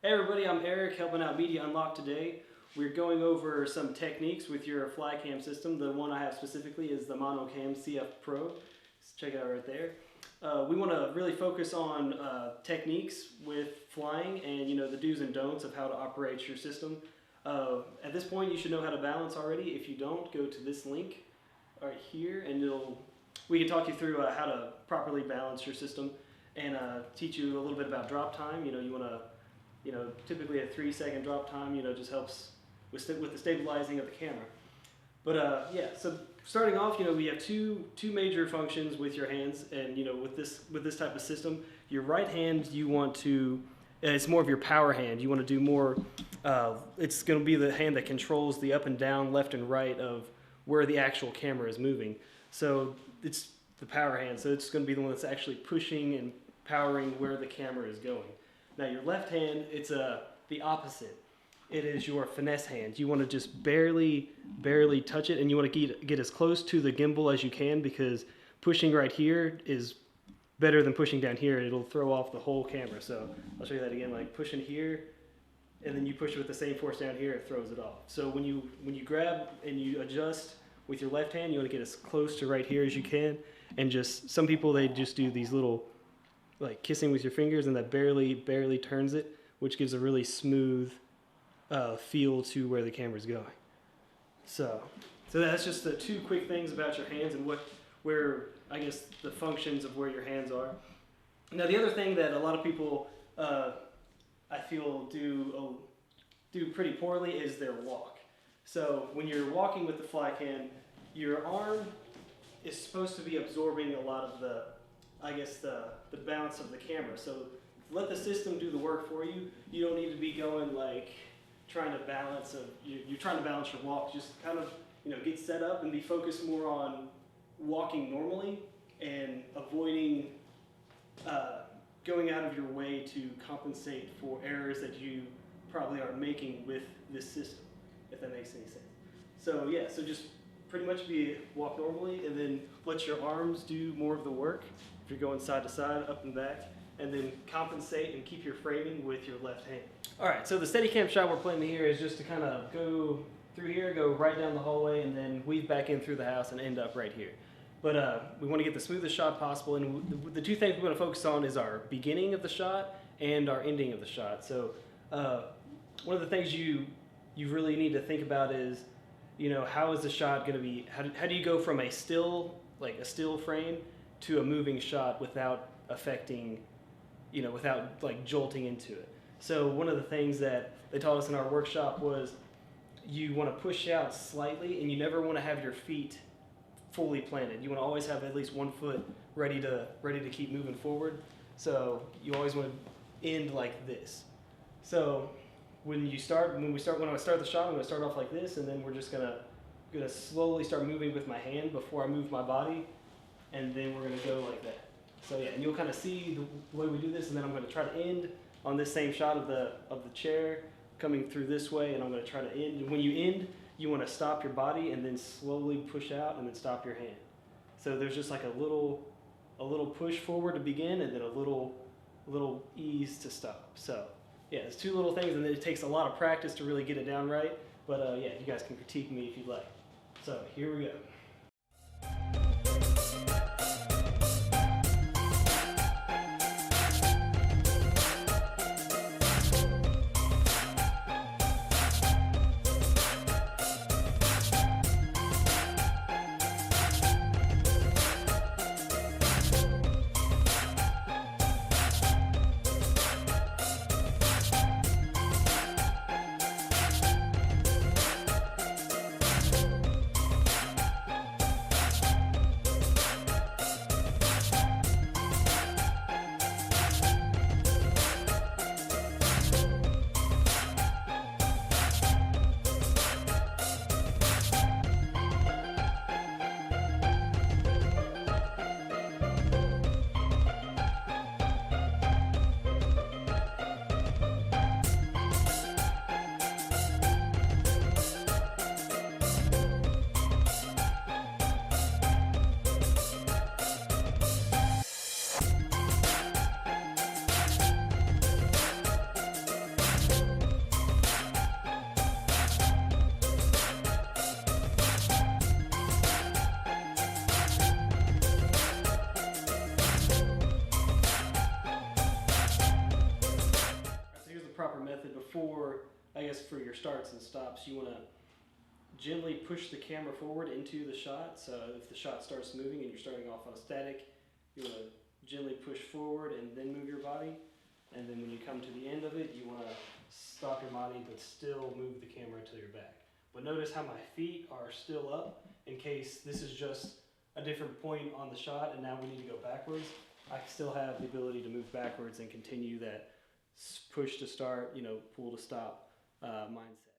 Hey everybody, I'm Eric, helping out Media Unlock today. We're going over some techniques with your FLICKR system. The one I have specifically is the MonoCam CF Pro. Let's check it out right there. We want to really focus on techniques with flying and the do's and don'ts of how to operate your system. At this point, you should know how to balance already. If you don't, go to this link right here, and we can talk you through how to properly balance your system and teach you a little bit about drop time. You want to typically a 3-second drop time, just helps with the stabilizing of the camera. But yeah, so starting off, we have two major functions with your hands, and with this type of system, your right hand you want to, it's more of your power hand. You want to do more. It's going to be the hand that controls the up and down, left and right of where the actual camera is moving. So it's the power hand. So it's going to be the one that's actually pushing and powering where the camera is going. Now your left hand, it's the opposite. It is your finesse hand. You want to just barely touch it, and you want to get as close to the gimbal as you can, because pushing right here is better than pushing down here. It'll throw off the whole camera. So I'll show you that again, like pushing here, and then you push it with the same force down here, it throws it off. So when you grab and you adjust with your left hand, you want to get as close to right here as you can, and some people, they just do these little like kissing with your fingers, and that barely turns it, which gives a really smooth feel to where the camera's going. So that's just the two quick things about your hands and where I guess the functions of where your hands are. Now the other thing that a lot of people I feel do pretty poorly is their walk. So when you're walking with the FLICKR, your arm is supposed to be absorbing a lot of the bounce of the camera. So let the system do the work for you. You don't need to be going like trying to balance. You're trying to balance your walk. Just kind of get set up and be focused more on walking normally and avoiding going out of your way to compensate for errors that you probably are making with this system, if that makes any sense. So yeah, so just pretty much walk normally, and then let your arms do more of the work. If you're going side to side, up and back, and then compensate and keep your framing with your left hand. All right, so the SteadiCam shot we're playing here is just to kind of go through here, go right down the hallway, and then weave back in through the house and end up right here. But we want to get the smoothest shot possible, and the two things we want to focus on is our beginning of the shot and our ending of the shot. So one of the things you really need to think about is, how is the shot going to be, how do you go from a still frame to a moving shot without affecting, without like jolting into it. So one of the things that they taught us in our workshop was you want to push out slightly, and you never want to have your feet fully planted. You want to always have at least one foot ready to keep moving forward. So you always want to end like this. So when I start the shot, I'm going to start off like this, and then we're just gonna slowly start moving with my hand before I move my body, and then we're going to go like that. So yeah, and you'll kind of see the way we do this, and then I'm going to try to end on this same shot of the chair coming through this way, and I'm going to try to end. And when you end, you want to stop your body and then slowly push out, and then stop your hand. So there's just like a little push forward to begin, and then a little ease to stop. So yeah, it's two little things, and it takes a lot of practice to really get it down right. But yeah, you guys can critique me if you'd like. So here we go. I guess for your starts and stops, you want to gently push the camera forward into the shot. So if the shot starts moving and you're starting off on a static, you want to gently push forward and then move your body. And then when you come to the end of it, you want to stop your body but still move the camera to your back. But notice how my feet are still up in case this is just a different point on the shot and now we need to go backwards. I still have the ability to move backwards and continue that push to start, pull to stop mindset.